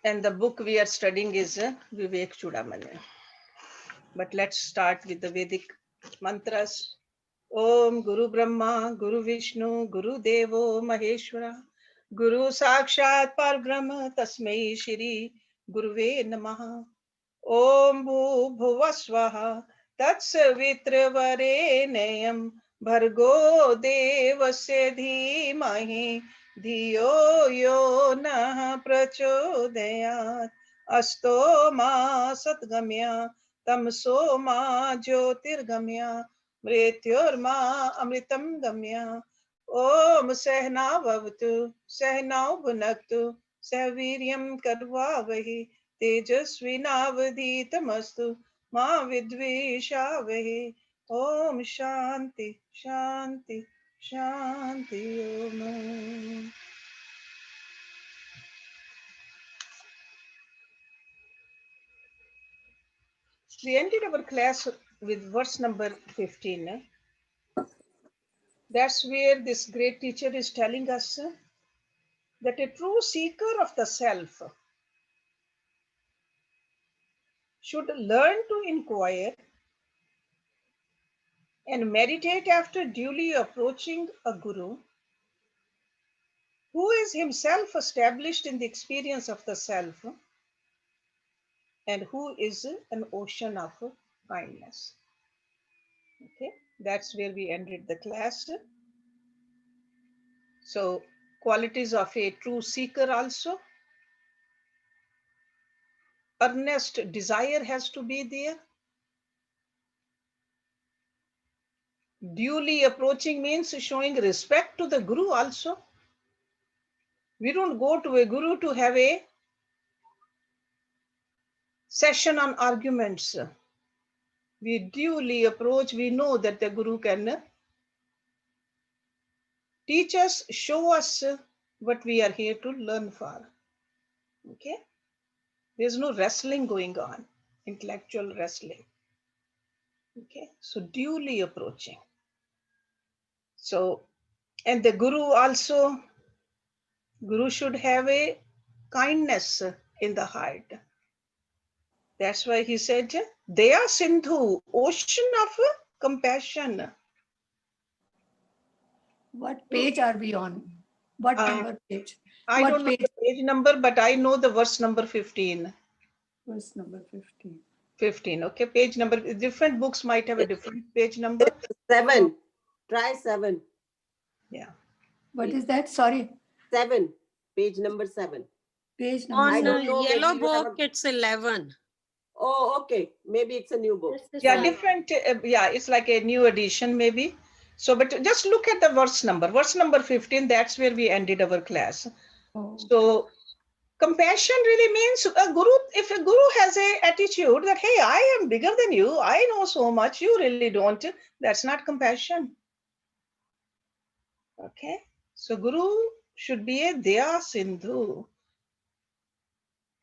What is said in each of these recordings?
And the book we are studying is Vivekachudamani. But let's start with the Vedic mantras. Om Guru Brahma, Guru Vishnu, Guru Devo Maheshwara, Guru Sakshat Parbrahma, Tasmai Shri Guruve Namaha. Om Bhuva Swaha, Tatsavitravare Bhargo Devasya Dhimahi, Dhiyo Yo Nah Prachodayat, Asto Ma Satgamya, Tamso Ma Jyotirgamya, Mrityorma Amritam Gamya. Om Sehna Bhavatu, Sehna Bhunaktu, Saviryam Karvavahi, तेजस्विनावधीतमस्तु मा विद्विषावहे. ओम शांति शांति Shanti Om. We ended our class with verse number 15. That's where this great teacher is telling us that a true seeker of the self should learn to inquire and meditate after duly approaching a guru who is himself established in the experience of the self and who is an ocean of kindness. Okay, that's where we ended the class. So, qualities of a true seeker also. Earnest desire has to be there. Duly approaching means showing respect to the guru also. We don't go to a guru to have a session on arguments. We duly approach, we know that the guru can teach us, show us what we are here to learn for. Okay, there's no wrestling going on, intellectual wrestling. Okay, so duly approaching. So, and the guru also, guru should have a kindness in the heart. That's why he said, Daya Sindhu, ocean of compassion. What page are we on? What number page? I don't know the page number, but I know the verse number 15. Verse number 15. 15, okay. Page number, different books might have a different page number. 7. Try 7. Yeah. What is that? Sorry. 7. Page number 7. Page number On I don't know, yellow maybe you have book, a- it's 11. Oh, okay. Maybe it's a new book. Yeah, different. Yeah, it's like a new edition maybe. So, but just look at the verse number. Verse number 15, that's where we ended our class. Oh. So, compassion really means a guru, if a guru has a attitude that, hey, I am bigger than you, I know so much, you really don't, that's not compassion. Okay, so guru should be a Daya Sindhu.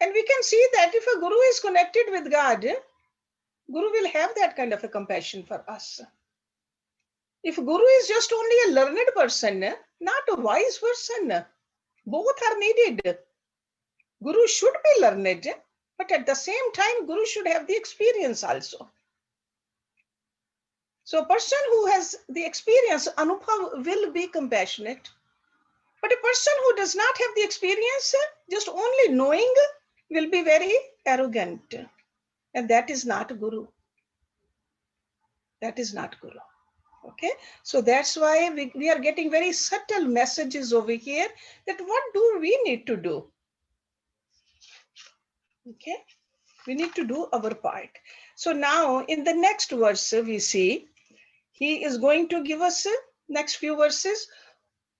And we can see that if a guru is connected with God, guru will have that kind of a compassion for us. If guru is just only a learned person, not a wise person, both are needed. Guru should be learned, but at the same time, guru should have the experience also. So a person who has the experience, Anubhav, will be compassionate. But a person who does not have the experience, just only knowing, will be very arrogant. And that is not guru. That is not guru. Okay, so that's why we are getting very subtle messages over here that what do we need to do? Okay, we need to do our part. So now in the next verse we see he is going to give us next few verses.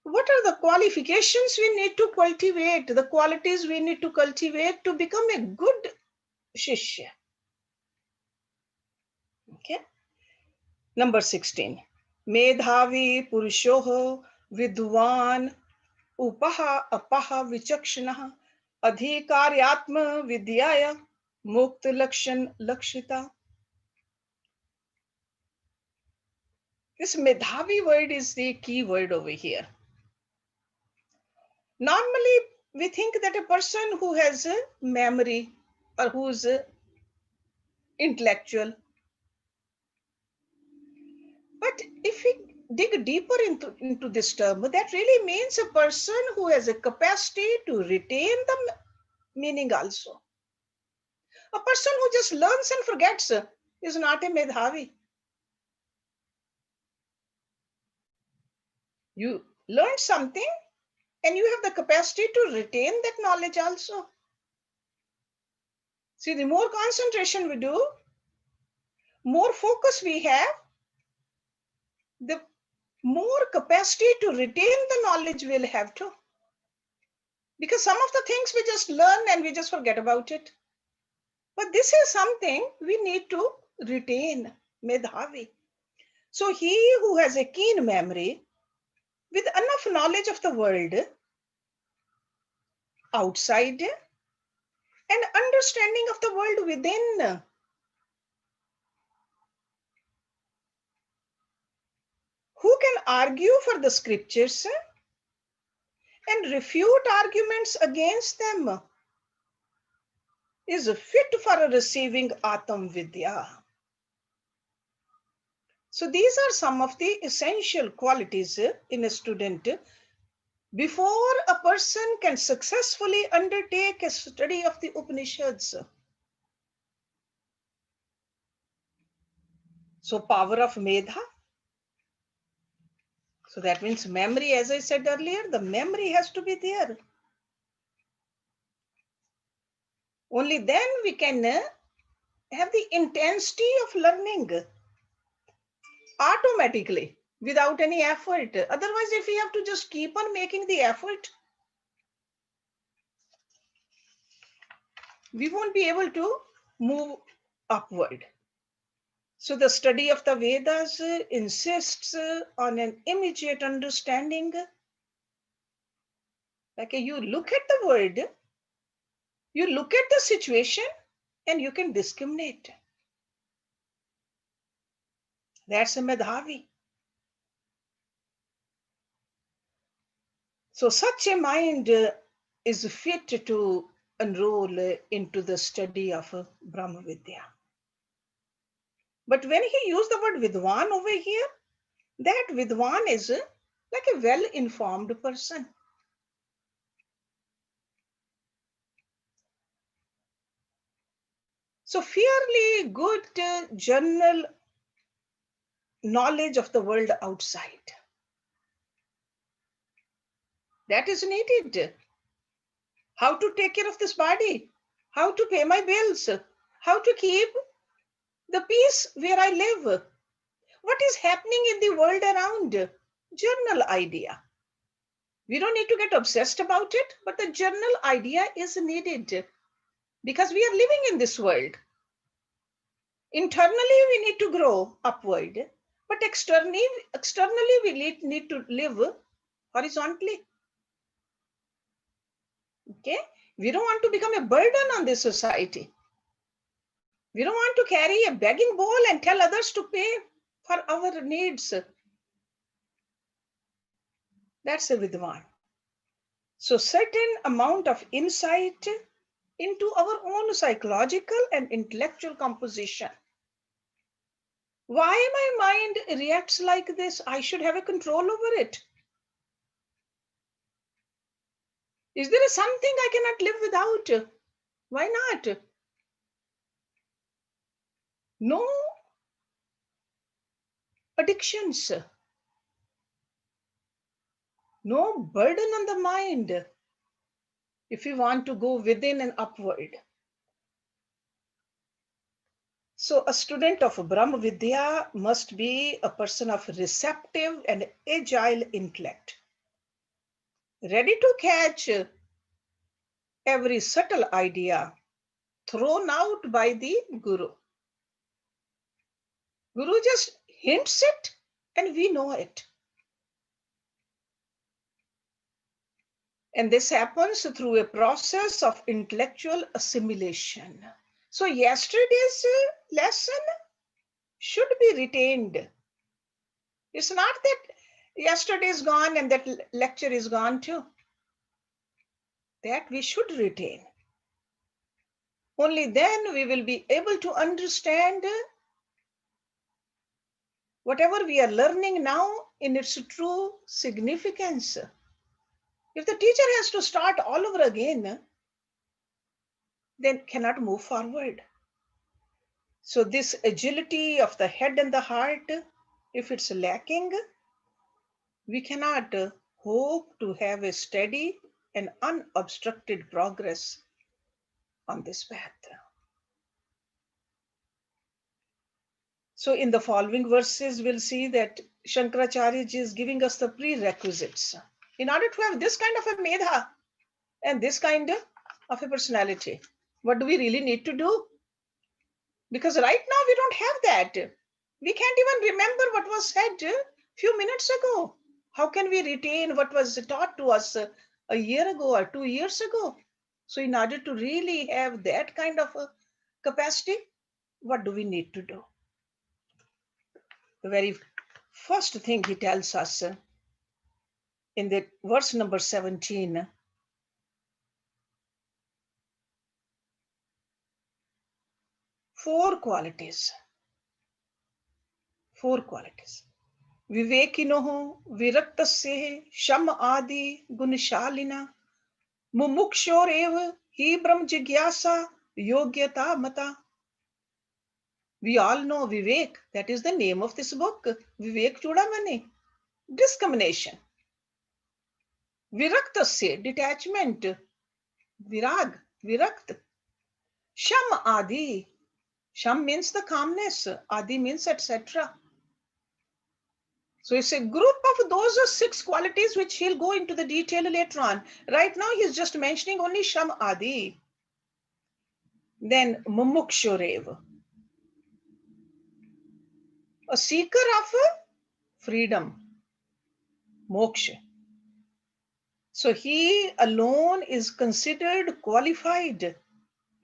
What are the qualifications we need to cultivate, the qualities we need to cultivate to become a good shishya? Okay, number 16. Medhavi purushoho vidwan upaha apaha vichakshana adhikaryatma vidyaya mukta lakshan lakshita. This Medhavi word is the key word over here. Normally, we think that a person who has a memory or who's intellectual. But if we dig deeper into this term, that really means a person who has a capacity to retain the meaning also. A person who just learns and forgets is not a medhavi. You learn something and you have the capacity to retain that knowledge also. See, the more concentration we do, more focus we have, the more capacity to retain the knowledge we'll have to. Because some of the things we just learn and we just forget about it. But this is something we need to retain, medhavi. So he who has a keen memory with enough knowledge of the world outside and understanding of the world within, who can argue for the scriptures and refute arguments against them, is fit for receiving Atam Vidya. So these are some of the essential qualities in a student before a person can successfully undertake a study of the Upanishads. So power of Medha. So that means memory, as I said earlier, the memory has to be there. Only then we can have the intensity of learning automatically without any effort. Otherwise, if we have to just keep on making the effort, we won't be able to move upward. So the study of the Vedas insists on an immediate understanding. Like you look at the word, you look at the situation, and you can discriminate. That's a medhavi. So such a mind is fit to enroll into the study of Brahma Vidya. But when he used the word Vidwan over here, that Vidwan is like a well-informed person. So fairly good general knowledge of the world outside. That is needed. How to take care of this body, how to pay my bills, how to keep the peace where I live, what is happening in the world around, general idea. We don't need to get obsessed about it, but the general idea is needed because we are living in this world. Internally, we need to grow upward, but externally we need to live horizontally. Okay? We don't want to become a burden on this society. We don't want to carry a begging bowl and tell others to pay for our needs. That's a vidwan. So certain amount of insight into our own psychological and intellectual composition. Why my mind reacts like this? I should have a control over it. Is there something I cannot live without? Why not? No addictions, no burden on the mind if you want to go within and upward. So a student of Brahma Vidya must be a person of receptive and agile intellect, ready to catch every subtle idea thrown out by the Guru. Guru just hints it and we know it. And this happens through a process of intellectual assimilation. So yesterday's lesson should be retained. It's not that yesterday is gone and that lecture is gone too. that we should retain. Only then we will be able to understand whatever we are learning now in its true significance. If the teacher has to start all over again, then cannot move forward. So this agility of the head and the heart, if it's lacking, we cannot hope to have a steady and unobstructed progress on this path. So in the following verses, we'll see that Shankaracharya ji is giving us the prerequisites. In order to have this kind of a medha and this kind of a personality, what do we really need to do? Because right now we don't have that. We can't even remember what was said a few minutes ago. How can we retain what was taught to us a year ago or 2 years ago? So in order to really have that kind of a capacity, what do we need to do? The very first thing he tells us in the verse number 17, four qualities. Four qualities. Vivekinoho viraktasya sham adi gunshalina mumukshoreva hi brahm jigyasa yogyata mata. We all know Vivek. That is the name of this book. Vivekachudamani. Discrimination. Viraktasya, detachment. Virag, virakt. Sham adi. Sham means the calmness. Adi means etc. So it's a group of those 6 qualities which he'll go into the detail later on. Right now he's just mentioning only Sham Adi. Then Mumukshurev, a seeker of freedom, moksha. So he alone is considered qualified.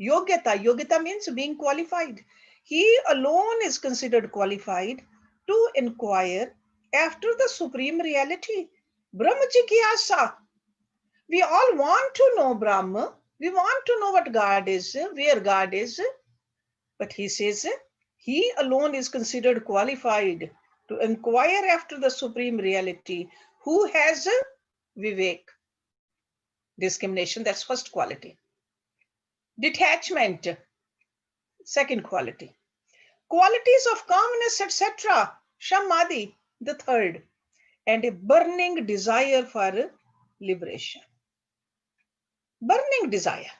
Yogyata, yogyata means being qualified. He alone is considered qualified to inquire after the supreme reality. Brahma Jigyasa. We all want to know Brahma. We want to know what God is, where God is. But he says he alone is considered qualified to inquire after the supreme reality. Who has Vivek? Discrimination, that's first quality. Detachment, second quality. Qualities of calmness, etc. Shamadhi, the third. And a burning desire for liberation. Burning desire.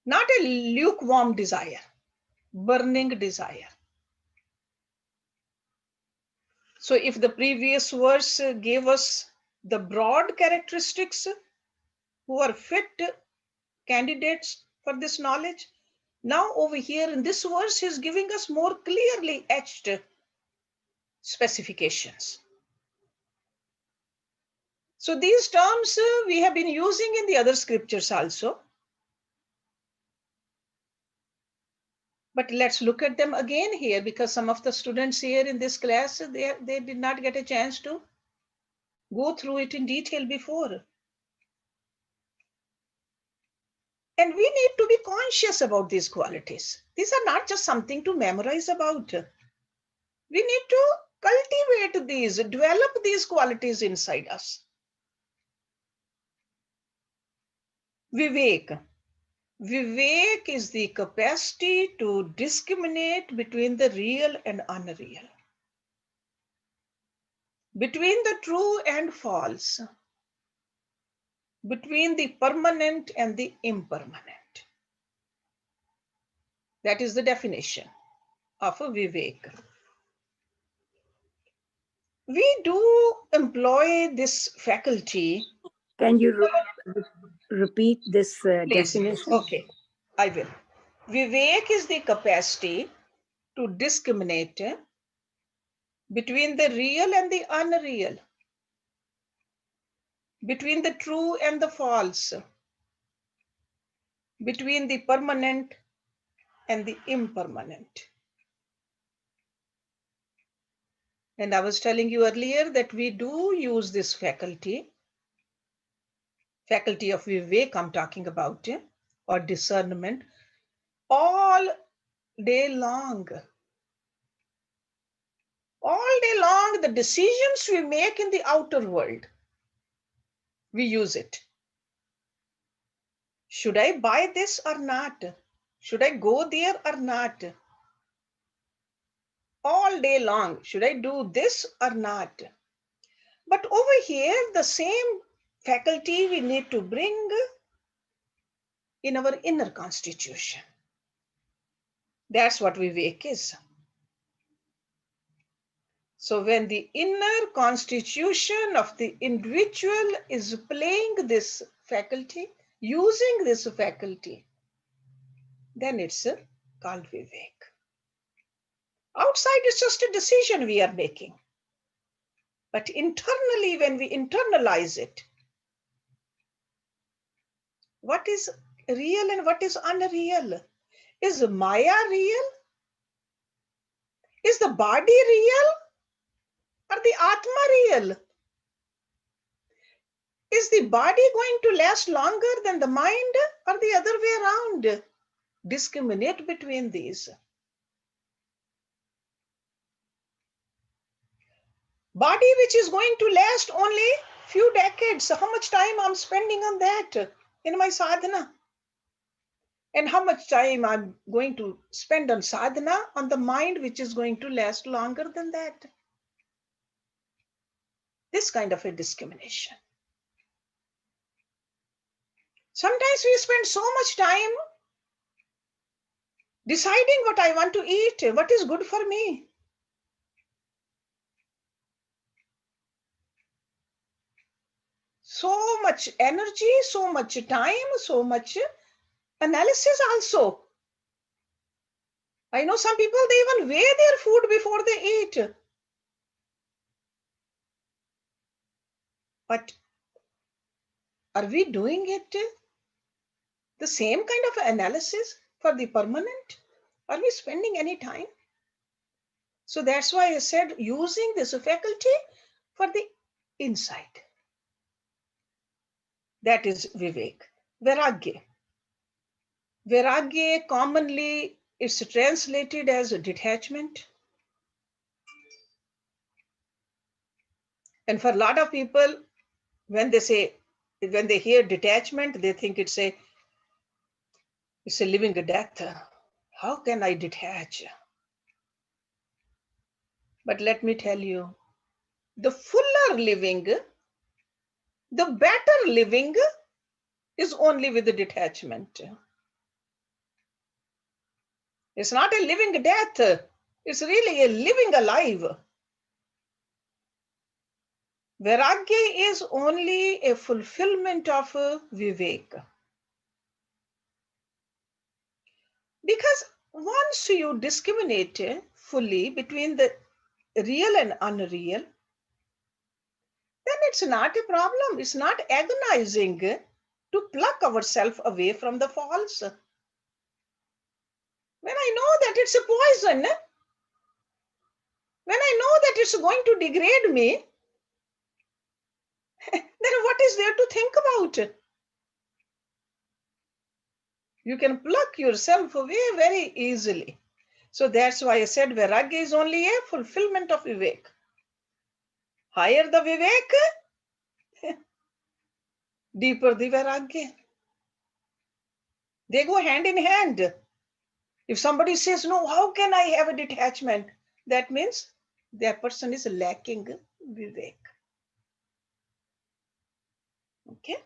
Not a lukewarm desire, burning desire. So if the previous verse gave us the broad characteristics who are fit candidates for this knowledge, now over here in this verse he's giving us more clearly etched specifications. So these terms we have been using in the other scriptures also. But let's look at them again here, because some of the students here in this class, they did not get a chance to go through it in detail before. And we need to be conscious about these qualities. These are not just something to memorize about. We need to cultivate these, develop these qualities inside us. Vivek. Vivek is the capacity to discriminate between the real and unreal, between the true and false, between the permanent and the impermanent. That is the definition of a Vivek. We do employ this faculty. Can you repeat this definition? Okay, I will. Vivek is the capacity to discriminate between the real and the unreal, between the true and the false, between the permanent and the impermanent. And I was telling you earlier that we do use this faculty faculty of Vivek I'm talking about, or discernment, all day long. All day long, the decisions we make in the outer world, we use it. Should I buy this or not? Should I go there or not? All day long, should I do this or not? But over here, the same faculty we need to bring in our inner constitution. That's what Vivek is. So when the inner constitution of the individual is playing this faculty, using this faculty, then it's called Vivek. Outside, it's just a decision we are making. But internally, when we internalize it, what is real and what is unreal? Is Maya real? Is the body real? Or the Atma real? Is the body going to last longer than the mind, or the other way around? Discriminate between these. Body which is going to last only few decades. How much time I'm spending on that in my sadhana? And how much time I'm going to spend on sadhana on the mind which is going to last longer than that? This kind of a discrimination. Sometimes we spend so much time deciding what I want to eat, what is good for me. So much energy, so much time, so much analysis also. I know some people, they even weigh their food before they eat. But are we doing it? The same kind of analysis for the permanent? Are we spending any time? So that's why I said using this faculty for the insight. That is Vivek. Vairagya. Vairagya commonly is translated as detachment. And for a lot of people, when they hear detachment, they think it's a living death. How can I detach? But let me tell you, the fuller living, the better living is only with the detachment. It's not a living death. It's really a living alive. Vairagya is only a fulfillment of Vivek. Because once you discriminate fully between the real and unreal, then it's not a problem. It's not agonizing to pluck ourselves away from the false. When I know that it's a poison, when I know that it's going to degrade me, then what is there to think about? You can pluck yourself away very easily. So that's why I said Vairagya is only a fulfillment of Vivek. Higher the Vivek, deeper the Vairagya. They go hand in hand. If somebody says, no, how can I have a detachment? That means that person is lacking Vivek. Okay.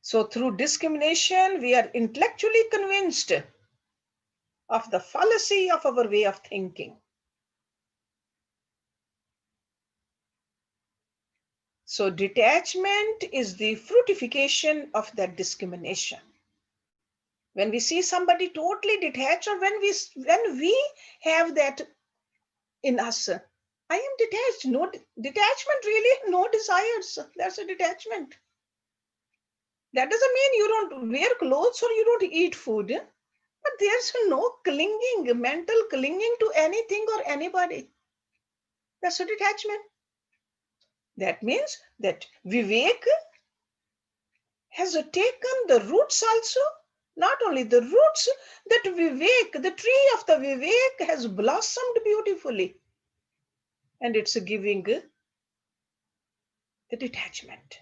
So through discrimination, we are intellectually convinced of the fallacy of our way of thinking. So detachment is the fruitification of that discrimination. When we see somebody totally detached, or when we have that in us, I am detached. No detachment, really, no desires. That's a detachment. That doesn't mean you don't wear clothes or you don't eat food, but there's no clinging, mental clinging to anything or anybody. That's a detachment. That means that Vivek has taken the roots also. Not only the roots, that Vivek, the tree of the Vivek has blossomed beautifully. And it's giving the detachment.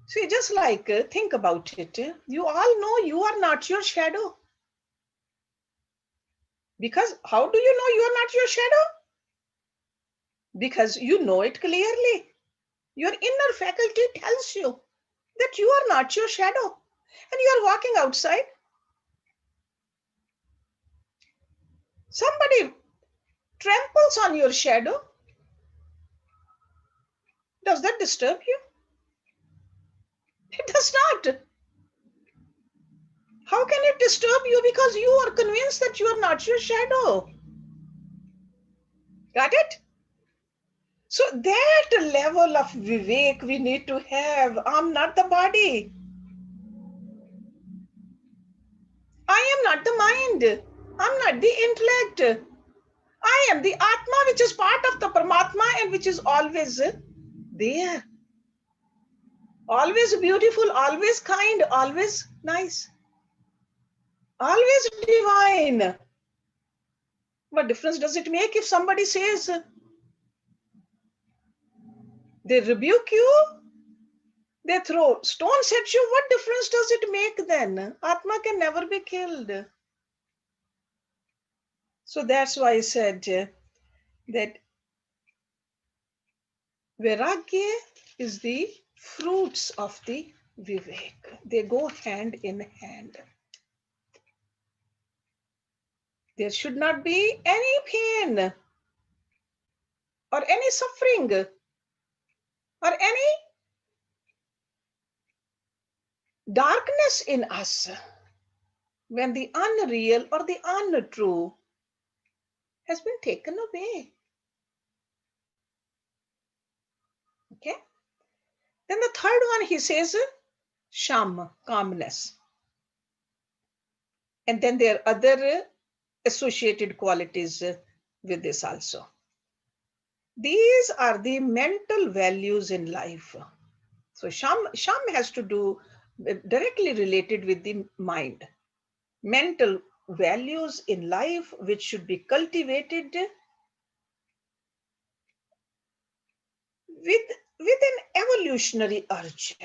See, just like, think about it. You all know you are not your shadow. Because how do you know you are not your shadow? Because you know it clearly. Your inner faculty tells you that you are not your shadow. And you are walking outside. Somebody tramples on your shadow. Does that disturb you? It does not. How can it disturb you? Because you are convinced that you are not your shadow. Got it? So that level of Vivek we need to have. I'm not the body. I am not the mind. I'm not the intellect. I am the Atma, which is part of the Paramatma and which is always there. Always beautiful, always kind, always nice. Always divine. What difference does it make if somebody says they rebuke you, they throw stones at you? What difference does it make then? Atma can never be killed. So that's why I said that Vairagya is the fruits of the Vivek. They go hand in hand. There should not be any pain or any suffering or any darkness in us when the unreal or the untrue has been taken away. Okay. Then the third one, he says, sham, calmness. And then there are other associated qualities with this also. These are the mental values in life. So sham has to do directly related with the mind. Mental values in life which should be cultivated with an evolutionary urge.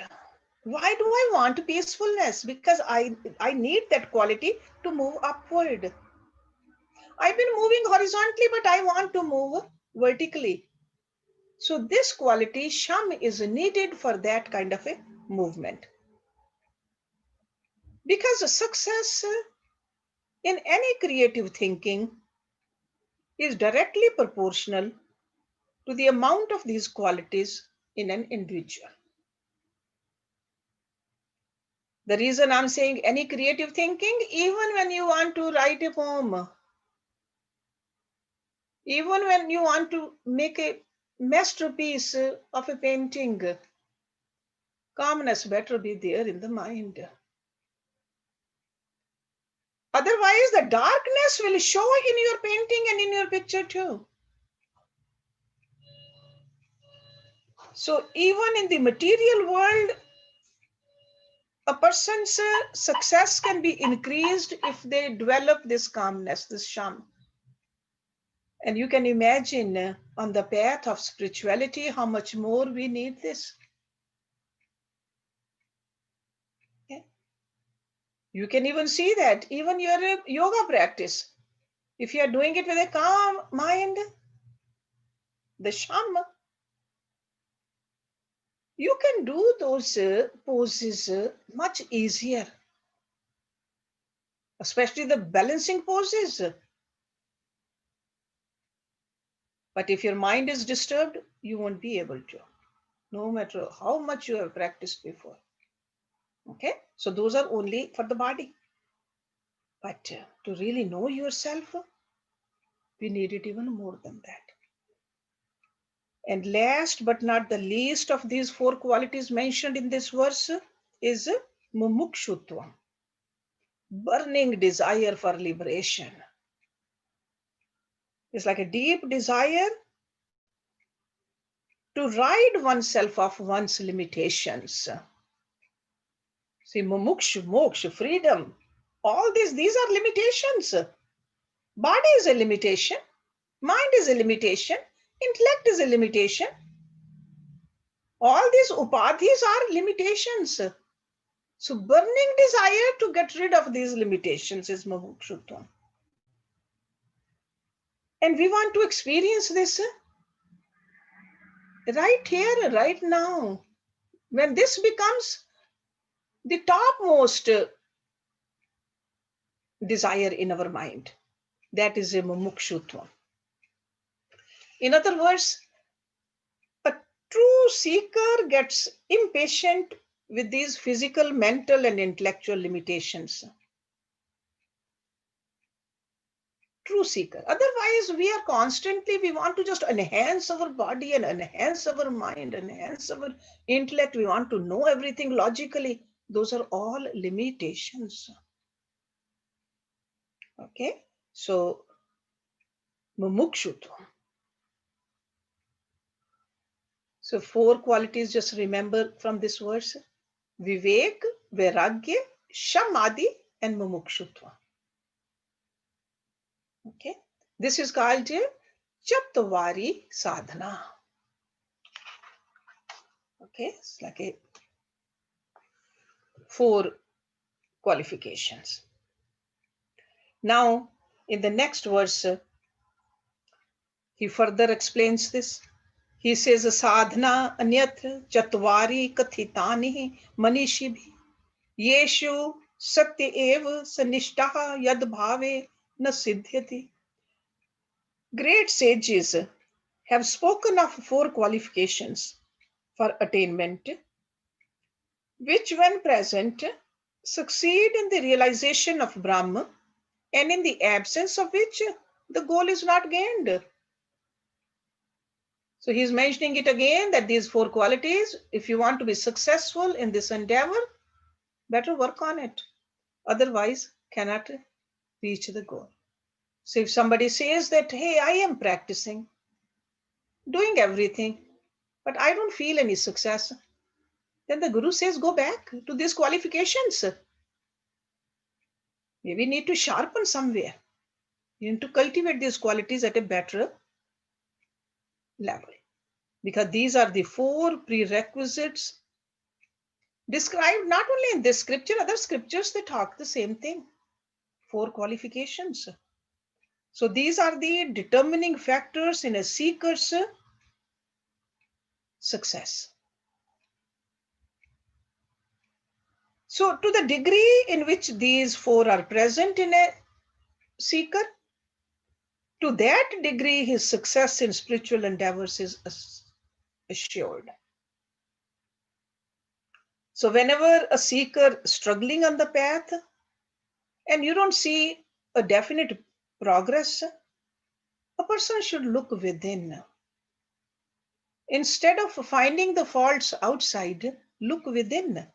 Why do I want peacefulness? Because I need that quality to move upward. I've been moving horizontally, but I want to move vertically. So this quality, sham, is needed for that kind of a movement. Because success in any creative thinking is directly proportional to the amount of these qualities in an individual. The reason I'm saying any creative thinking, even when you want to write a poem, even when you want to make a masterpiece of a painting, calmness better be there in the mind. Otherwise, the darkness will show in your painting and in your picture too. So even in the material world, a person's success can be increased if they develop this calmness, this sham. And you can imagine on the path of spirituality how much more we need this. Okay? You can even see that even your yoga practice, if you are doing it with a calm mind, the sham, you can do those poses much easier, especially the balancing poses. But if your mind is disturbed, you won't be able to, no matter how much you have practiced before. Okay, so those are only for the body. But to really know yourself, we need it even more than that. And last but not the least of these four qualities mentioned in this verse is mumukshutva, burning desire for liberation. It's like a deep desire to to rid oneself of one's limitations. See, mumukshu, moksha, freedom, all these are limitations. Body is a limitation, mind is a limitation, intellect is a limitation. All these upadhis are limitations. So burning desire to get rid of these limitations is mumukshutvam. And we want to experience this right here, right now. When this becomes the topmost desire in our mind, that is a mumukshutvam. In other words, a true seeker gets impatient with these physical, mental, and intellectual limitations. True seeker. Otherwise, we are constantly, we want to just enhance our body and enhance our mind, enhance our intellect. We want to know everything logically. Those are all limitations. Okay, so mumukshutva. So 4 qualities, just remember from this verse: Vivek, Vairagya, Shamadhi, and mumukshutva. Okay, this is called Chatvari Sadhana. Okay, it's like a 4 qualifications. Now, in the next verse, he further explains this. He says, Sadhana anyatra chatvari kathitani manishibhi yeshu satya eva sanishtaha yad bhave na siddhyati. Great sages have spoken of 4 qualifications for attainment, which when present succeed in the realization of Brahma, and in the absence of which the goal is not gained. So he's mentioning it again that these 4 qualities, if you want to be successful in this endeavor, better work on it. Otherwise, cannot reach the goal. So if somebody says that, hey, I am practicing, doing everything, but I don't feel any success, then the Guru says, go back to these qualifications. Maybe need to sharpen somewhere. You need to cultivate these qualities at a better level. Because these are the 4 prerequisites described not only in this scripture, other scriptures they talk the same thing. 4 qualifications. So these are the determining factors in a seeker's success. So to the degree in which these 4 are present in a seeker, to that degree his success in spiritual endeavors is assured. So whenever a seeker struggling on the path and you don't see a definite progress, a person should look within. Instead of finding the faults outside, look within.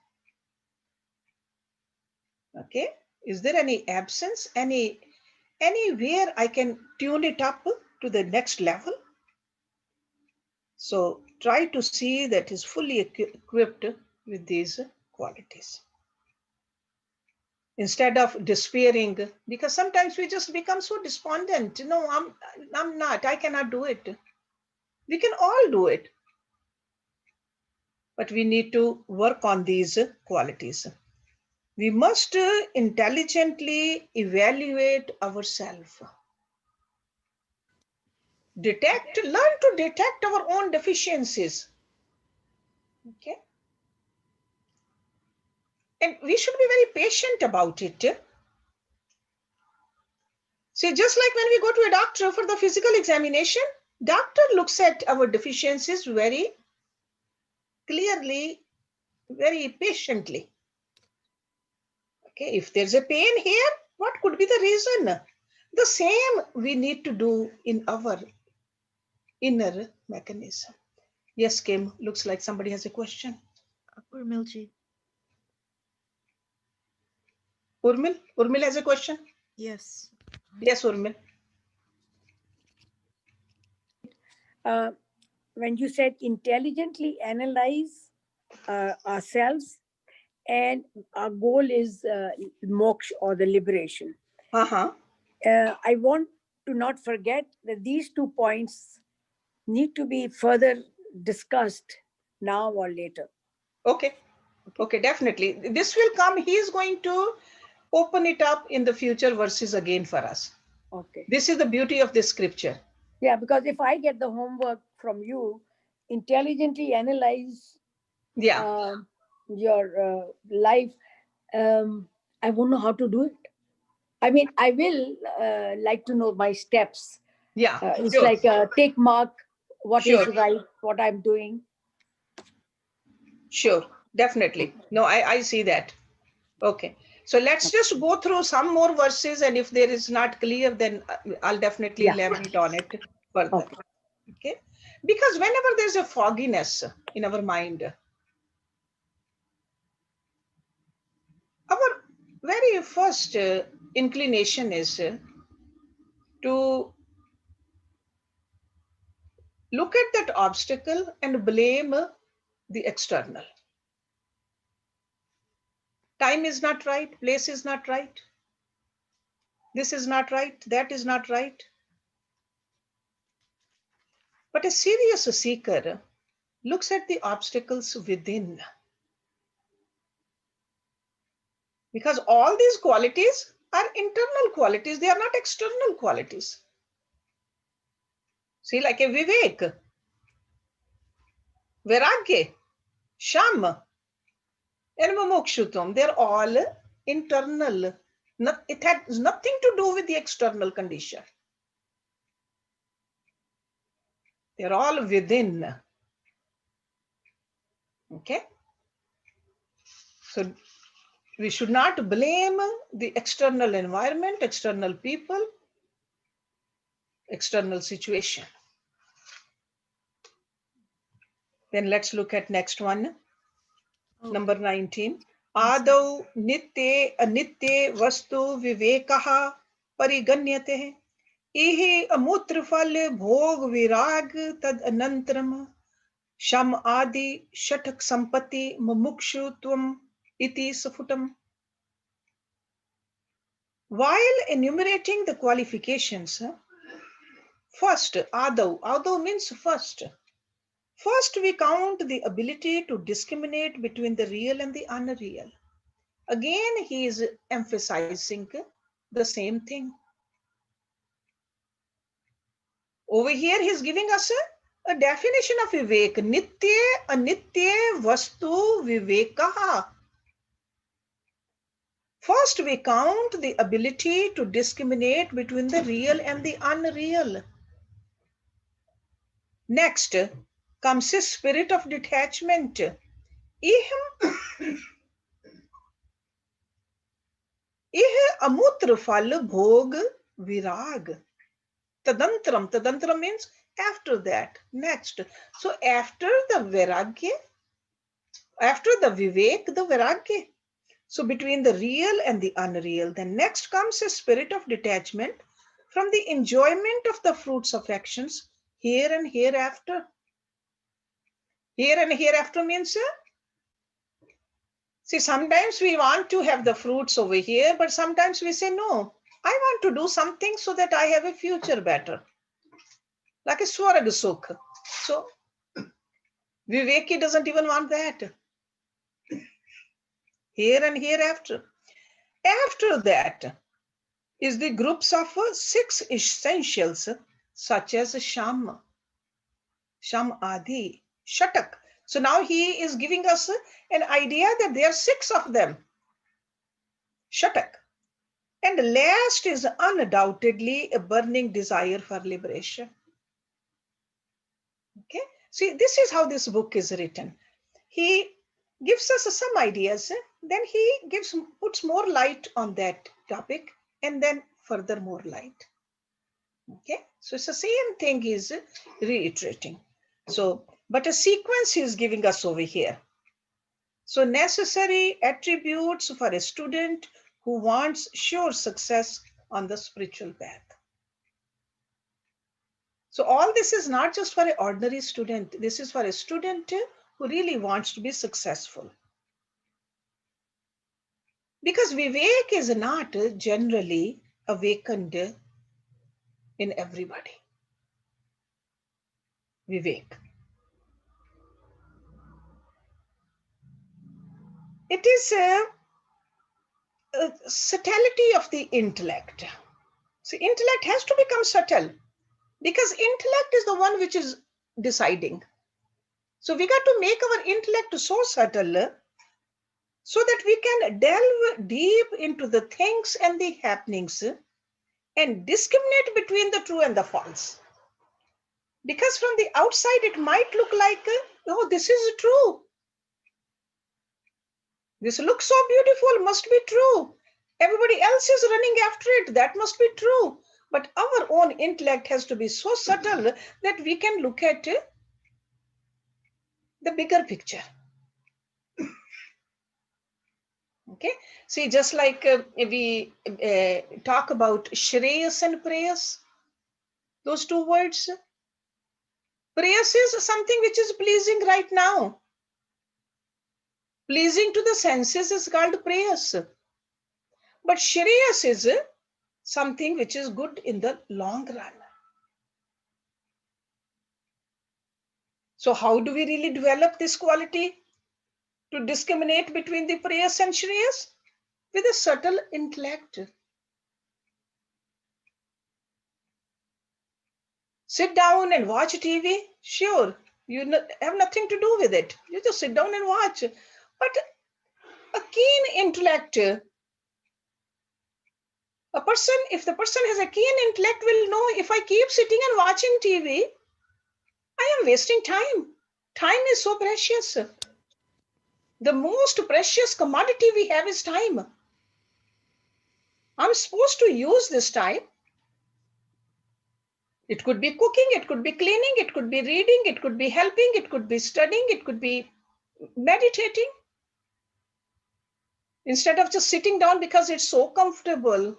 Okay, is there any absence, anywhere I can tune it up to the next level? So try to see that is fully equipped with these qualities. Instead of despairing, because sometimes we just become so despondent. No, I'm not, I cannot do it. We can all do it. But we need to work on these qualities. We must intelligently evaluate ourselves. Learn to detect our own deficiencies. Okay? And we should be very patient about it. See, just like when we go to a doctor for the physical examination, doctor looks at our deficiencies very clearly, very patiently. Okay, if there's a pain here, what could be the reason? The same we need to do in our inner mechanism. Yes, Kim, looks like somebody has a question. Urmilji. Urmil has a question? Yes. Yes, Urmil. when you said intelligently analyze ourselves, and our goal is moksha or the liberation. Uh-huh. I want to not forget that these 2 points need to be further discussed now or later. Okay. Okay, definitely. This will come. He is going to open it up in the future verses again for us. Okay. This is the beauty of this scripture. Yeah, because if I get the homework from you, intelligently analyze Yeah. your life, I won't know how to do it. I mean, I will like to know my steps. Yeah. It's Sure. like take mark what is Sure. right, what I'm doing. Sure. Definitely. No, I see that. Okay. So let's just go through some more verses, and if there is not clear, then I'll definitely Yeah. elaborate on it further. Okay. Okay. Because whenever there's a fogginess in our mind, our very first inclination is to look at that obstacle and blame the external. Time is not right, place is not right, this is not right, that is not right. But a serious seeker looks at the obstacles within. Because all these qualities are internal qualities, they are not external qualities. See, like a Vivek, Vairagya, Sham, and Mumukshutvam, they're all internal. It has nothing to do with the external condition. They're all within. Okay? So we should not blame the external environment, external people, external situation. Then let's look at next one. Number 19. Adau nitye anitye vastu vivekaha pariganyate. Ihi amutra fal bhog virag tad anantram sham adi shatak sampati mumukshutvam iti sufutam. While enumerating the qualifications, first, adau. Adau means first. First, we count the ability to discriminate between the real and the unreal. Again, he is emphasizing the same thing. Over here, he is giving us a definition of Vivek. Nitye anitye vastu vivekaha. First, we count the ability to discriminate between the real and the unreal. Next comes a spirit of detachment. Iham amutra fal bhog virag. Tadantram. Tadantram means after that, next. So after the vairagya, after the vivek, the vairagya. So between the real and the unreal, then next comes a spirit of detachment from the enjoyment of the fruits of actions here and hereafter. Here and hereafter means, see, sometimes we want to have the fruits over here, but sometimes we say, no, I want to do something so that I have a future better. Like a Swarag Sukh. So Viveki doesn't even want that. Here and hereafter. After that is the groups of 6 essentials, such as Sham, Sham Adi, Shatak. So now he is giving us an idea that there are 6 of them. Shatak. And last is undoubtedly a burning desire for liberation. Okay. See, this is how this book is written. He gives us some ideas, then he puts more light on that topic, and then further more light. Okay, so it's the same thing he's reiterating. So, but a sequence he's giving us over here. So necessary attributes for a student who wants sure success on the spiritual path. So all this is not just for an ordinary student. This is for a student who really wants to be successful. Because Vivek is not generally awakened in everybody. Vivek. It is a subtlety of the intellect. So intellect has to become subtle because intellect is the one which is deciding. So we got to make our intellect so subtle so that we can delve deep into the things and the happenings and discriminate between the true and the false. Because from the outside, it might look like, oh, this is true. This looks so beautiful, must be true. Everybody else is running after it, that must be true. But our own intellect has to be so subtle that we can look at the bigger picture. Okay, see, just like we talk about Shreyas and Prayas, those two words. Prayas is something which is pleasing right now. Pleasing to the senses is called prayas. But Shreyas is something which is good in the long run. So how do we really develop this quality to discriminate between the prayas and Shreyas? With a subtle intellect. Sit down and watch TV? Sure, you have nothing to do with it. You just sit down and watch. But a keen intellect, a person, if the person has a keen intellect, will know if I keep sitting and watching TV, I am wasting time. Time is so precious. The most precious commodity we have is time. I'm supposed to use this time. It could be cooking, it could be cleaning, it could be reading, it could be helping, it could be studying, it could be meditating. Instead of just sitting down because it's so comfortable,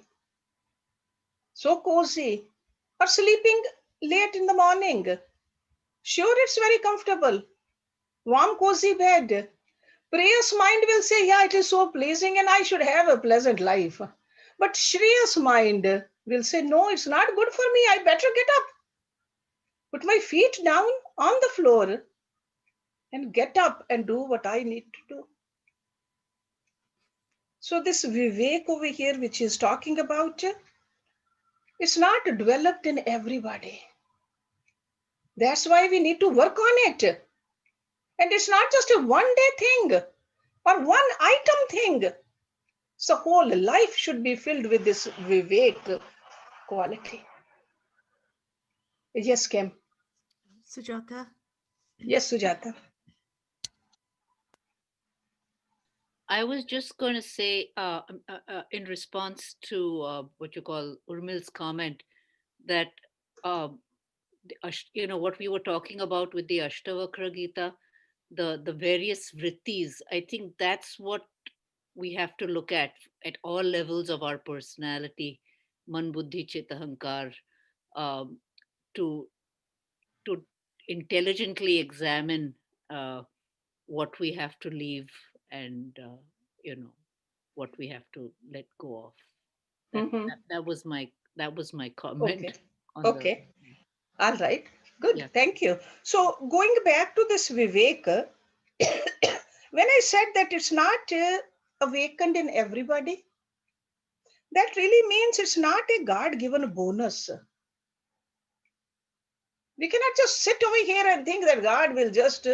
so cozy, or sleeping late in the morning. Sure, it's very comfortable. Warm, cozy bed. Prayer's mind will say, yeah, it is so pleasing and I should have a pleasant life. But Shreya's mind will say, no, it's not good for me. I better get up, put my feet down on the floor and get up and do what I need to do. So this Vivek over here, which he's talking about, it's not developed in everybody. That's why we need to work on it. And it's not just a one-day thing or one item thing. So whole life should be filled with this Vivek quality. Yes, Kim. Sujata. Yes, Sujata. I was just going to say, in response to what you call Urmil's comment, that what we were talking about with the Ashtavakra Gita, the various vrittis. I think that's what we have to look at all levels of our personality, man, buddhi, chit, ahankar, um, to to intelligently examine what we have to leave and what we have to let go of. That was my comment. Okay. On Okay. All right. Good. Yeah. Thank you. So going back to this Vivek, when I said that it's not awakened in everybody, that really means it's not a God-given bonus. We cannot just sit over here and think that God will just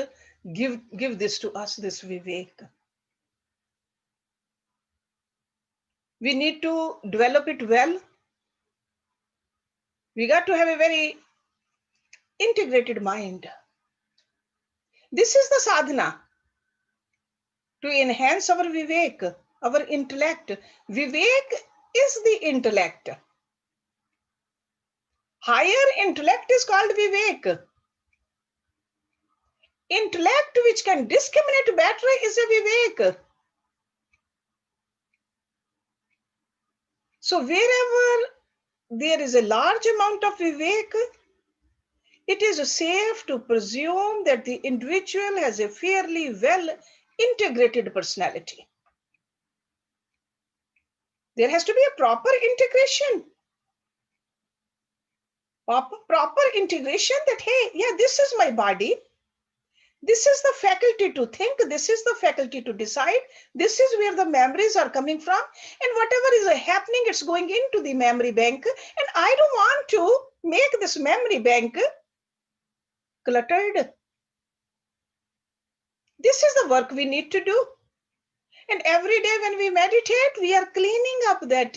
give this to us, this Vivek. We need to develop it well. We got to have a very integrated mind. This is the sadhana to enhance our Vivek, our intellect. Vivek is the intellect. Higher intellect is called Vivek. Intellect which can discriminate better is a Vivek. So wherever there is a large amount of Vivek, it is safe to presume that the individual has a fairly well integrated personality. There has to be a proper integration. Proper integration that, hey, yeah, this is my body. This is the faculty to think. This is the faculty to decide. This is where the memories are coming from. And whatever is happening, it's going into the memory bank. And I don't want to make this memory bank cluttered. This is the work we need to do. And every day when we meditate, we are cleaning up that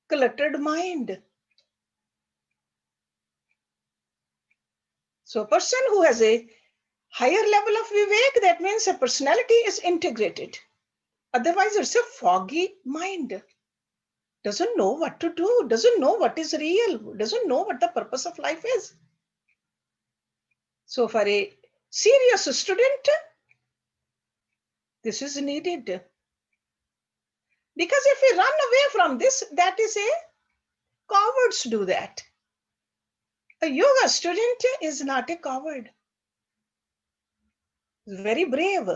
cluttered mind. So a person who has a higher level of vivek, that means a personality is integrated. Otherwise, it's a foggy mind. Doesn't know what to do, doesn't know what is real, doesn't know what the purpose of life is. So for a serious student, this is needed. Because if we run away from this, that is a cowards do that. A yoga student is not a coward. He's very brave.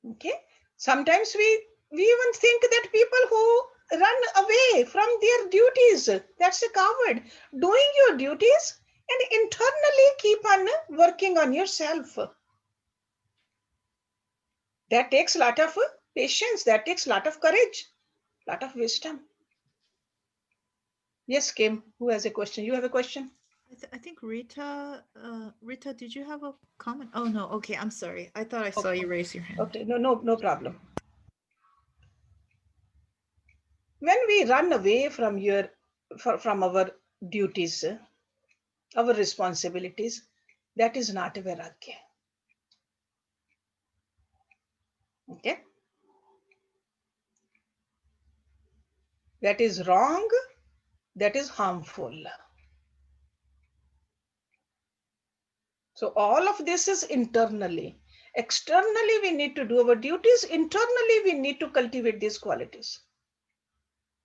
Okay. Sometimes we even think that people who run away from their duties, that's a coward. Doing your duties and internally keep on working on yourself. That takes a lot of patience, that takes a lot of courage, a lot of wisdom. Yes, Kim, who has a question? You have a question? I think Rita, Rita, did you have a comment? Oh no, okay, I'm sorry. I thought I saw you raise your hand. Okay, no problem. When we run away from our duties, our responsibilities, that is not a vairagya. Okay? That is wrong, that is harmful. So all of this is internally. Externally, we need to do our duties. Internally, we need to cultivate these qualities.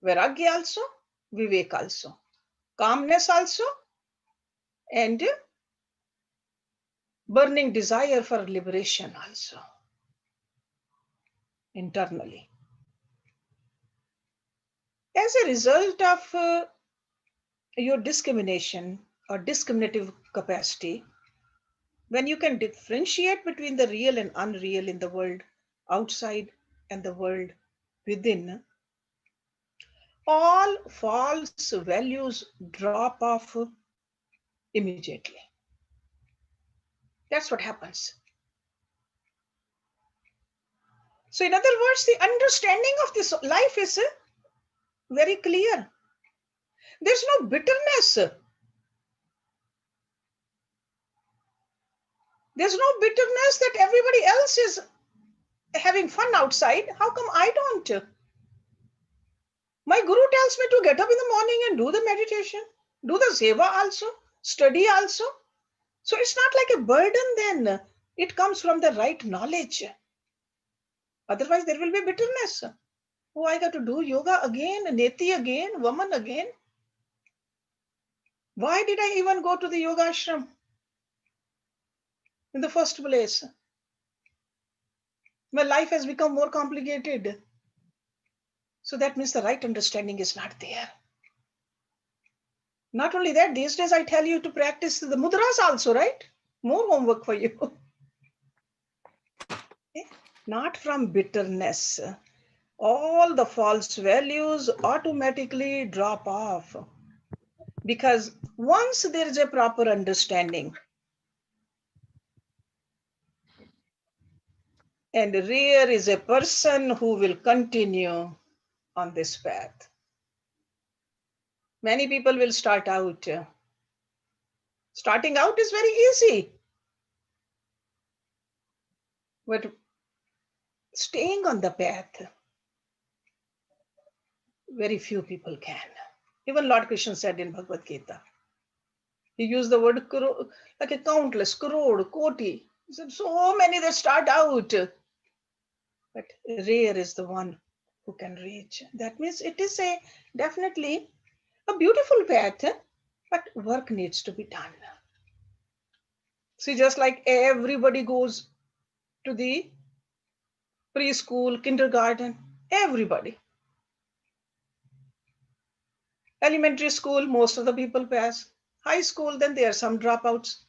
Vairagya also, Vivek also, calmness also, and burning desire for liberation also, internally. As a result of your discrimination or discriminative capacity, when you can differentiate between the real and unreal in the world outside and the world within, all false values drop off immediately. That's what happens. So in other words, the understanding of this life is very clear. There's no bitterness. There's no bitterness that everybody else is having fun outside. How come I don't? My guru tells me to get up in the morning and do the meditation, do the seva also, study also. So it's not like a burden then. It comes from the right knowledge. Otherwise, there will be bitterness. Oh, I got to do yoga again, neti again, woman again. Why did I even go to the yoga ashram in the first place? My life has become more complicated. So that means the right understanding is not there. Not only that, these days I tell you to practice the mudras also, right? More homework for you. Okay? Not from bitterness. All the false values automatically drop off. Because once there is a proper understanding, and rare is a person who will continue on this path. Many people will start out. Starting out is very easy. But staying on the path, very few people can. Even Lord Krishna said in Bhagavad Gita, he used the word like a countless, crore, koti. He said, so many that start out. But rare is the one who can reach. That means it is definitely a beautiful path. but work needs to be done. See, just like everybody goes to the preschool, kindergarten, everybody. Elementary school, most of the people pass. High school, then there are some dropouts.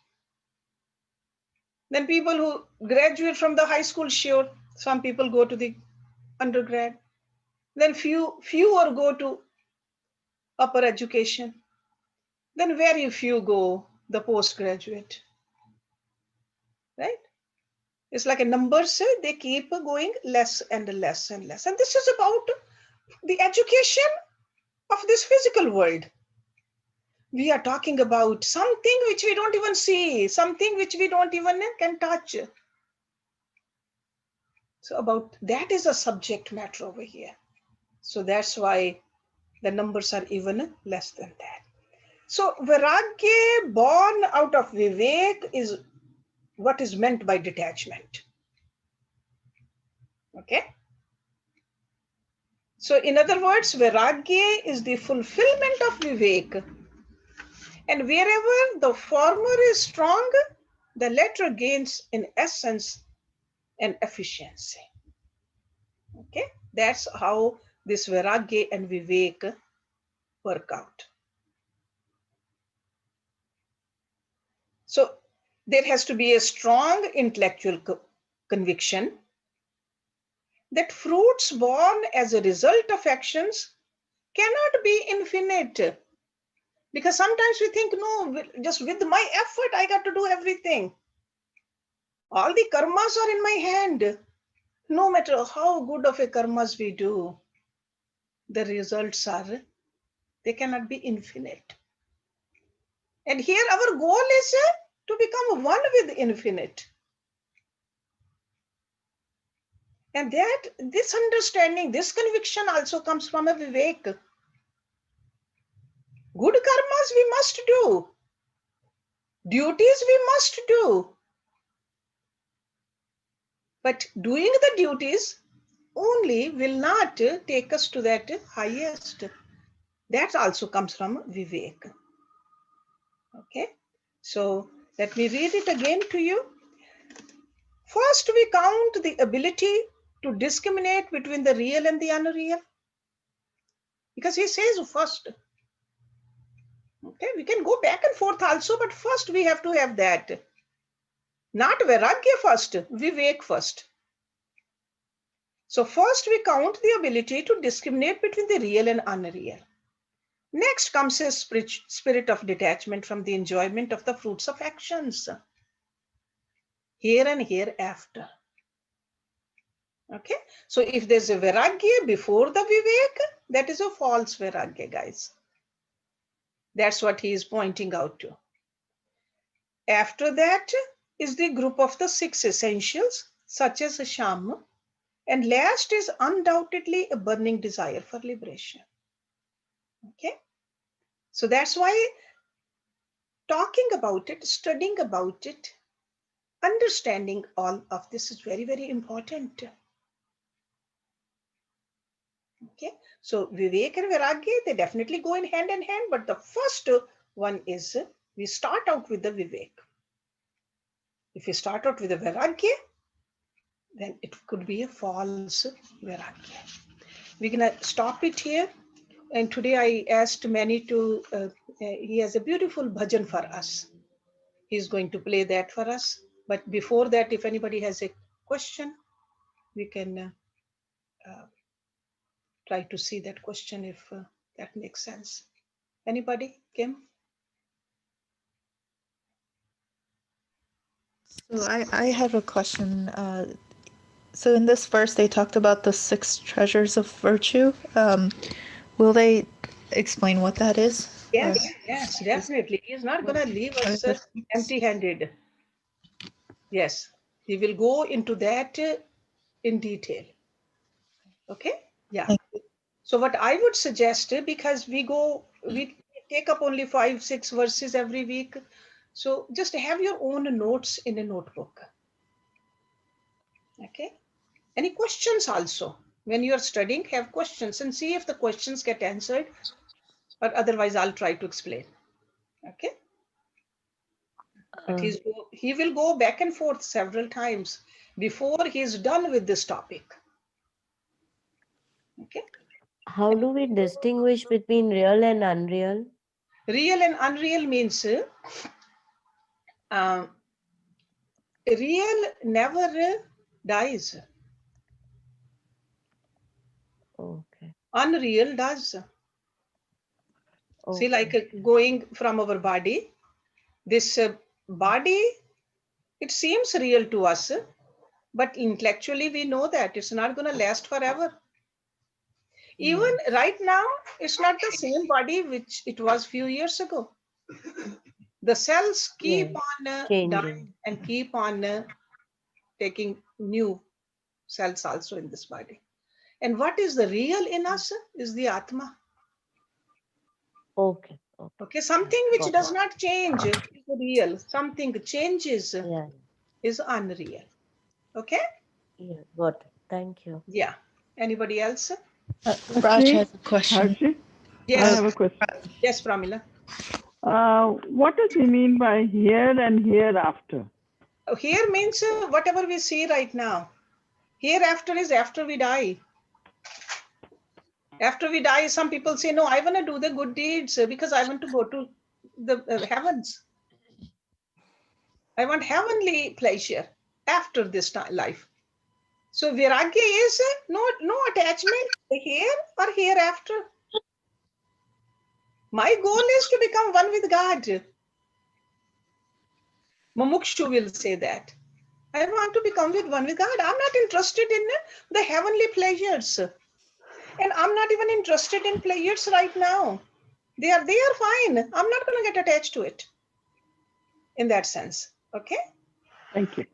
Then people who graduate from the high school, sure, some people go to the undergrad. Then fewer go to upper education. Then very few go the postgraduate, right? It's like a numbers, they keep going less and less and less. And this is about the education of this physical world. We are talking about something which we don't even see, something which we don't even can touch. So about that is a subject matter over here. So that's why the numbers are even less than that. So Vairagya born out of Vivek is what is meant by detachment. Okay. So in other words, Vairagya is the fulfillment of Vivek. And wherever the former is strong, the latter gains in essence and efficiency. Okay, that's how this Vairagya and Vivek work out. So there has to be a strong intellectual conviction that fruits born as a result of actions cannot be infinite. Because sometimes we think, no, just with my effort, I got to do everything. All the karmas are in my hand. No matter how good of a karmas we do, the results are, they cannot be infinite. And here our goal is to become one with infinite. And that this understanding, this conviction also comes from a Vivek. Good karmas we must do. Duties we must do. But doing the duties only will not take us to that highest. That also comes from Vivek. Okay, so let me read it again to you. First, we count the ability to discriminate between the real and the unreal. Because he says first. Okay, we can go back and forth also, but first we have to have that. Not Vairagya first, Vivek first. So first we count the ability to discriminate between the real and unreal. Next comes a spirit of detachment from the enjoyment of the fruits of actions. Here and hereafter. Okay, so if there's a Vairagya before the Vivek, that is a false Vairagya, guys. That's what he is pointing out to. After that is the group of the 6 essentials, such as Sham, and last is undoubtedly a burning desire for liberation. Okay, so that's why talking about it, studying about it, understanding all of this is very, very important. Okay, so Vivek and Vairagya, they definitely go in hand, but the first one is we start out with the Vivek. If we start out with the Vairagya, then it could be a false Vairagya. We're gonna stop it here. And today I asked Manny to, he has a beautiful bhajan for us. He's going to play that for us. But before that, if anybody has a question, we can try to see that question if that makes sense. Anybody, Kim? So I have a question. So in this verse, they talked about the 6 treasures of virtue. Will they explain what that is? Yes, yes, definitely. He is not going to leave us empty-handed. Yes, he will go into that in detail. Okay, yeah. So what I would suggest, because we take up only 5, 6 verses every week. So just have your own notes in a notebook. Okay. Any questions also? When you are studying, have questions and see if the questions get answered, or otherwise I'll try to explain. Okay. But he will go back and forth several times before he's done with this topic. Okay. How do we distinguish between real and unreal? Real and unreal means real never dies. Okay. Unreal does. See, Okay. like going from our body, this body, it seems real to us, but intellectually we know that it's not going to last forever. Even right now, it's not the same body which it was few years ago. The cells keep on Changing. dying and keep on taking new cells also in this body. And what is the real in us is the Atma. Okay. Okay, something which Got does it. not change is real. Something changes Yeah. is unreal. Okay? Yeah. Got it. Thank you. Yeah. Anybody else? Raj has a question. Harshi, Yes. I have a question. Yes, Pramila. What does he mean by here and hereafter? Here means whatever we see right now. Hereafter is after we die. After we die, some people say, no, I want to do the good deeds because I want to go to the heavens. I want heavenly pleasure after this life. So Viragya is no attachment here or hereafter. My goal is to become one with God. Mumukshu will say that. I want to become one with God. I'm not interested in the heavenly pleasures. And I'm not even interested in pleasures right now. They are fine. I'm not going to get attached to it in that sense. Okay? Thank you.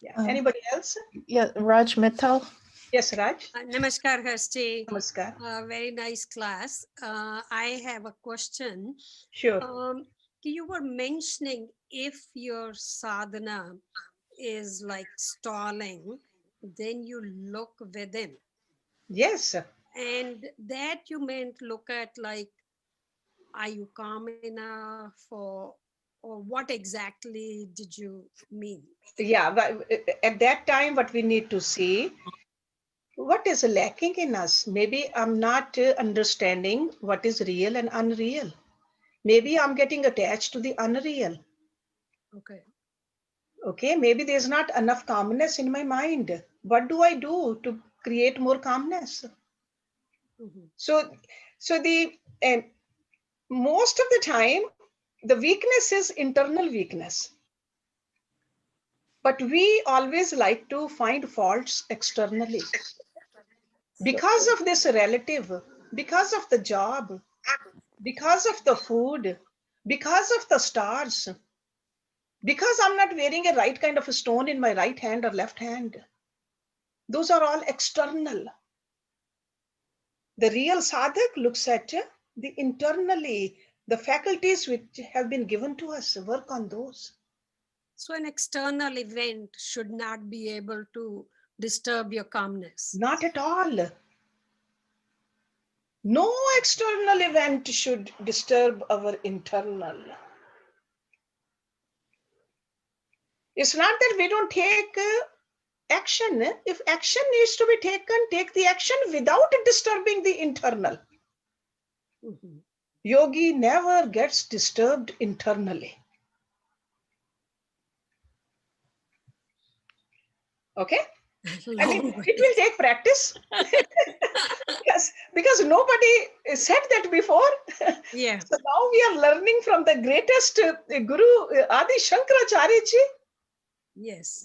Yeah. Anybody else? Yeah, Raj Mittal. Yes, Raj. Namaskar, Hersh. Namaskar. Very nice class. I have a question. Sure. You were mentioning if your sadhana is like stalling, then you look within. Yes. And that you meant look at like, are you calm enough or what exactly did you mean? Yeah, but at that time, what we need to see, what is lacking in us? Maybe I'm not understanding what is real and unreal. Maybe I'm getting attached to the unreal. Okay. Okay, maybe there's not enough calmness in my mind. What do I do to create more calmness? Mm-hmm. So the most of the time, the weakness is internal weakness. But we always like to find faults externally. Because of this relative, because of the job, because of the food, because of the stars, because I'm not wearing a right kind of a stone in my right hand or left hand. Those are all external. The real sadhak looks at the internally, the faculties which have been given to us, work on those. So an external event should not be able to disturb your calmness. Not at all. No external event should disturb our internal. It's not that we don't take action. If action needs to be taken, take the action without disturbing the internal. Mm-hmm. Yogi never gets disturbed internally. Okay? I mean, it will take practice. because nobody said that before. Yeah. So now we are learning from the greatest Guru, Adi Shankaracharya ji. Yes.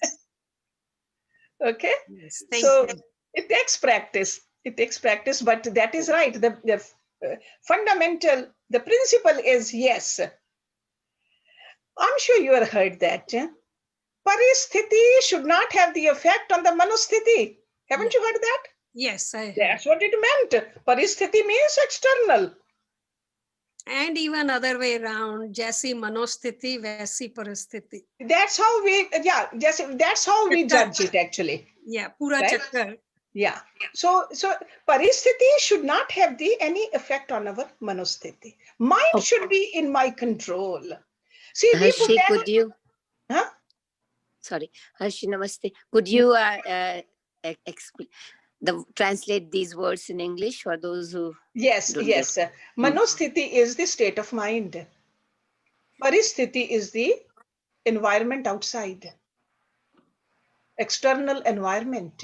Okay? Yes. So Thank you. it takes practice. It takes practice, but that is right. The fundamental, the principle is yes. I'm sure you have heard that. Paristhiti should not have the effect on the manusthiti. Haven't you heard that? Yes, I heard. That's what it meant. Paristhiti means external. And even other way around, jaisi manosthiti, vaisi parasthiti. That's how we, that's how we judge it actually. Yeah, pura Right? chakkar. Yeah. So paristhiti should not have any effect on our manosthiti. Mind should be in my control. See, we put Hershey, that. could you? Huh? Sorry, Hershey, namaste. Could you explain translate these words in English for those who? Yes, don't yes. get- Manosthiti is the state of mind. Paristhiti is the environment outside, external environment,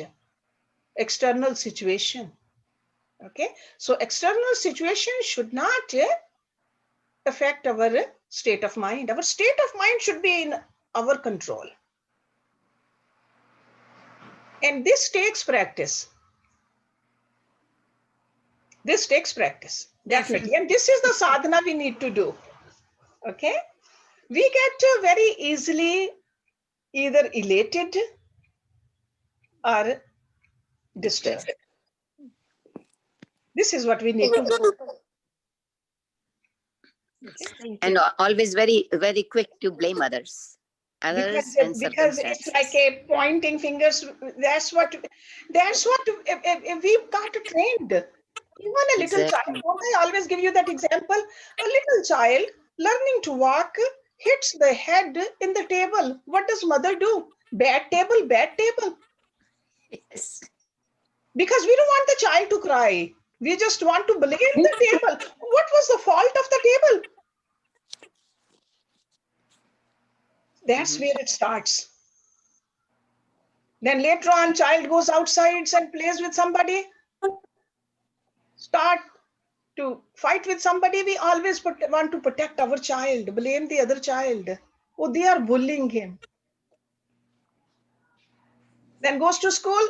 external situation. Okay, so external situation should not affect our state of mind. Our state of mind should be in our control. And this takes practice. This takes practice, definitely. And this is the sadhana we need to do. Okay, we get very easily either elated or disturbed. This is what we need to do. Okay. And always very, very quick to blame others and Because it's circumstances. like a pointing fingers. That's what we've got trained. Even a little child, Exactly. don't I always give you that example? A little child learning to walk hits the head in the table. What does mother do? Bad table, bad table. Yes. Because we don't want the child to cry. We just want to blame the table. What was the fault of the table? That's where it starts. Then later on, child goes outside and plays with somebody. Start to fight with somebody. We always want to protect our child, blame the other child. Oh, they are bullying him. Then goes to school.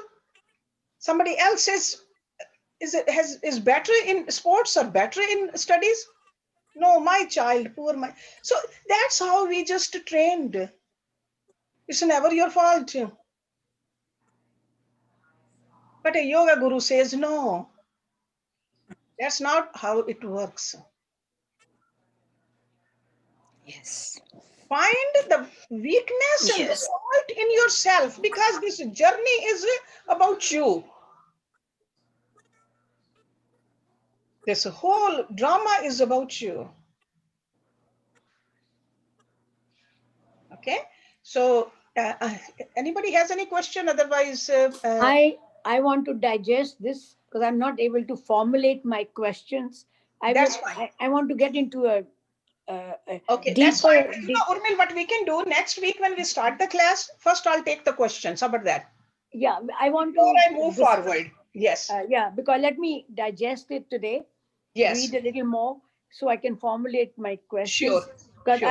Somebody else is better in sports or better in studies. No, my child, poor my. So that's how we just trained. It's never your fault. But a yoga guru says, no, that's not how it works. Yes. Find the weakness and the Yes. fault in yourself, because this journey is about you. This whole drama is about you. Okay, so anybody has any question? Otherwise, I want to digest this because I'm not able to formulate my questions. That's fine. I want to get into a Okay, deeper. that's fine. You know, Urmil, what we can do next week when we start the class, first I'll take the questions. How about that? Yeah, I want Before to I move forward. Yes. Yeah, because let me digest it today. Yes. Read a little more so I can formulate my questions. Sure. Because Sure.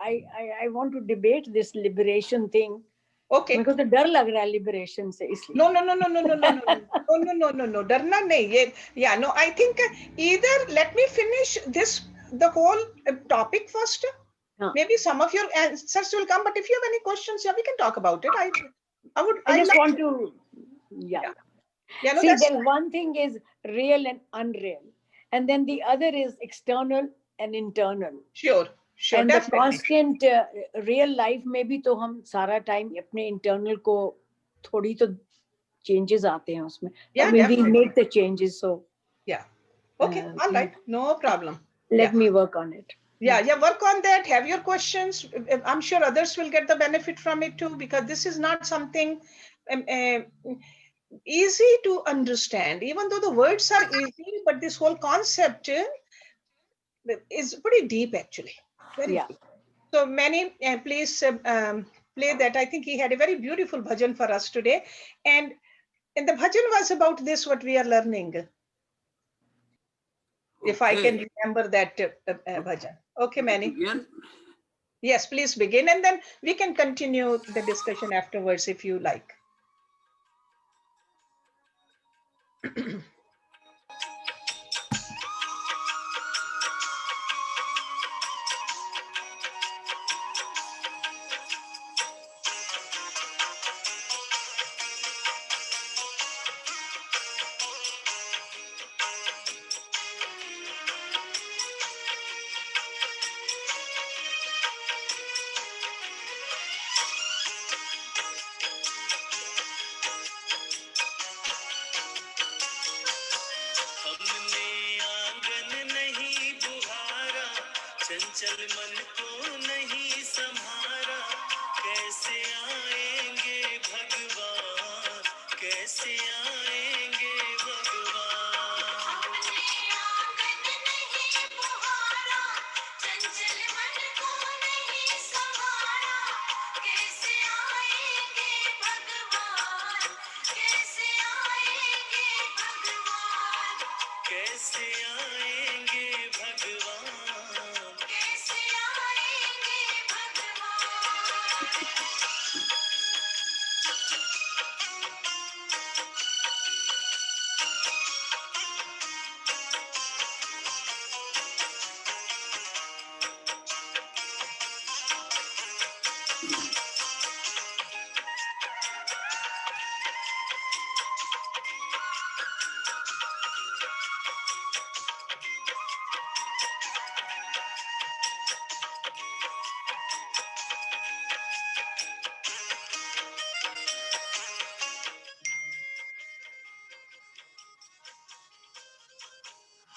I want to debate this liberation thing. Okay. मेरे को तो डर लग रहा है liberation से इसलिए. No. डरना नहीं ये. Yeah, no, I think either let me finish the whole topic first. Maybe some of your answers will come, but if you have any questions, yeah, we can talk about it. I just want to, yeah. No, see, then one thing is real and unreal, and then the other is external and internal. Sure. And definitely. the constant real life में भी तो हम सारा time अपने internal को थोड़ी तो changes आते हैं उसमें. Yeah, I mean, definitely. we make the changes, so. Yeah. Okay, all right, no problem. Let me work on it. Yeah, work on that. Have your questions. I'm sure others will get the benefit from it too, because this is not something easy to understand. Even though the words are easy, but this whole concept is pretty deep, actually. Very deep. So Manny, please play that. I think he had a very beautiful bhajan for us today, and the bhajan was about this, what we are learning. If I can remember that bhajan. Okay, Manny. Yes, please begin, and then we can continue the discussion afterwards if you like. चंचल मन को नहीं संभारा, कैसे आएंगे भगवान, कैसे आएंगे भगवान। हमने आंगन नहीं बुहारा, चंचल मन को नहीं संभारा, कैसे आएंगे भगवान, कैसे आएंगे भगवान, कैसे आएंगे भगवान, कैसे आएंगे भगवान।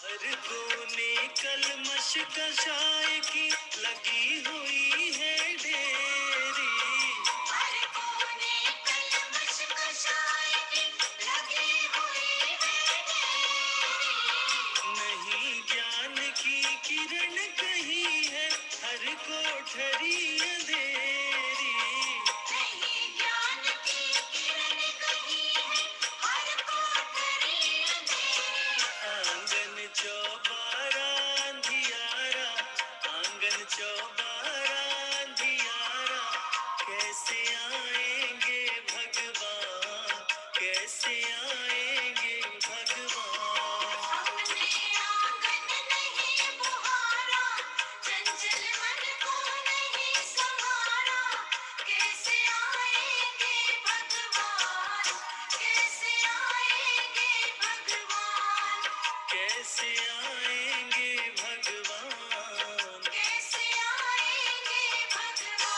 हर कोने कलमश कषाय की लगी हुई है ढेरी, हर कोने कलमश कषाय की लगी हुई है ढेरी। नहीं ज्ञान की किरण कहीं है, हर कोठरी अंधेरी, नहीं ज्ञान की किरण कहीं है, हर कोठरी अंधेरी। आंगन चौबारा अंधियारा, आंगन चौबारा अंधियारा, कैसे आएंगे भगवान, कैसे आएंगे भगवान। हमने आंगन नहीं बुहारा, चंचल मन को नहीं संभारा, कैसे आएंगे भगवान, कैसे आएंगे भगवान, कैसे आएंगे भगवान, कैसे आएंगे भगवान।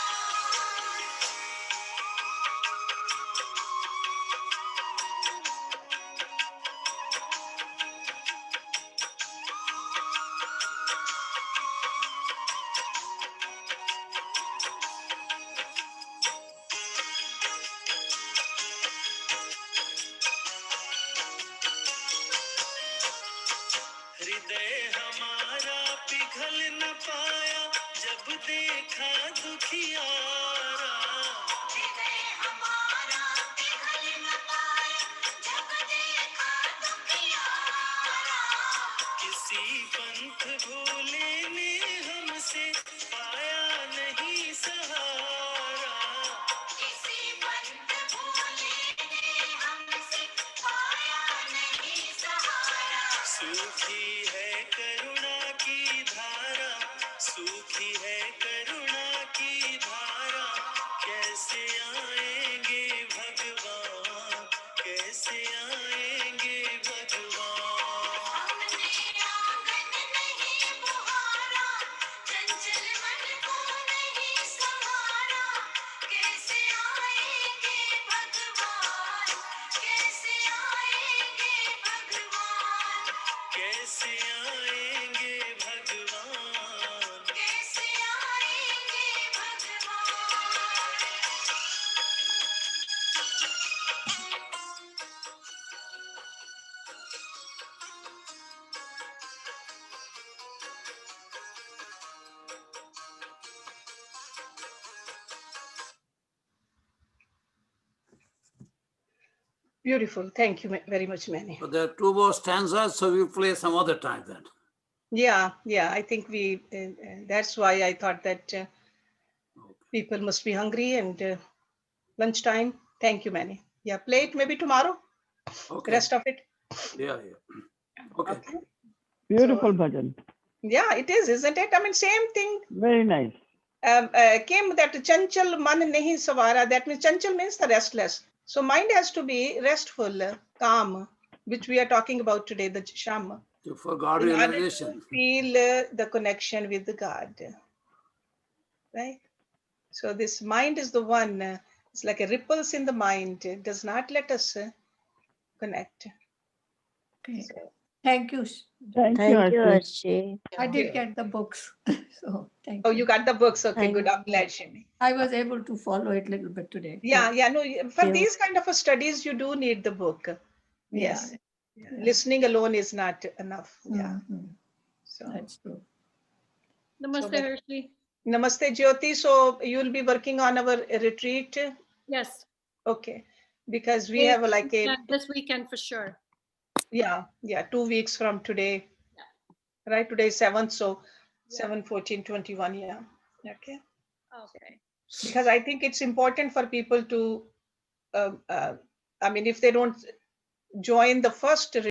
हृदय हमारा पिघल न पाया, जब देखा दुखियारा, हृदय हमारा पिघल न पाया, जब देखा दुखियारा। किसी पंथ भोले ने हमसे पाया नहीं सहारा, किसी पंथ भोले ने हमसे पाया नहीं सहारा। सूखी है करुणा की धारा, सूखी है करुणा की धारा, कैसे आएंगे भगवान, कैसे आएंगे भगवान। हमने आंगन नहीं बुहारा, चंचल मन को नहीं संभारा, कैसे आएंगे भगवान, कैसे आएंगे भगवान, कैसे आएंगे भगवान, कैसे आएंगे Beautiful. Thank you very much, Manny. So there are two more stanzas, so we'll play some other time then. Yeah, I think that's why I thought that people must be hungry and lunchtime. Thank you, Manny. Yeah, play it maybe tomorrow. Okay. Rest of it. Yeah. Okay. Beautiful bhajan. Yeah, it is, isn't it? I mean, same thing. Very nice. Came that chanchal man nahi savara. That means chanchal means the restless. So mind has to be restful, calm, which we are talking about today, the sham. For God in order realization. to feel the connection with the God, right? So this mind is the one. It's like a ripples in the mind. It does not let us connect. Okay. So, Thank you. Thank you, Thank you, Archie. Archie. I did get the books. So thank Oh, you. you got the books. Okay, Thank good. I'm you. glad, Shimi. I was able to follow it a little bit today. Yeah, yeah. No, for you. these kind of a studies, you do need the book. Yes. Yeah. Listening alone is not enough. Yeah. Mhm. So, That's true. Namaste, but- Hershey. Namaste, Jyoti. So you'll be working on our retreat. Yes. Okay. Because we have like a, This weekend for sure. yeah, 2 weeks from today. Right, today is 7th, so 7, 14, 21, yeah. Okay. Okay. Because I think it's important for people to, I mean, if they don't join the first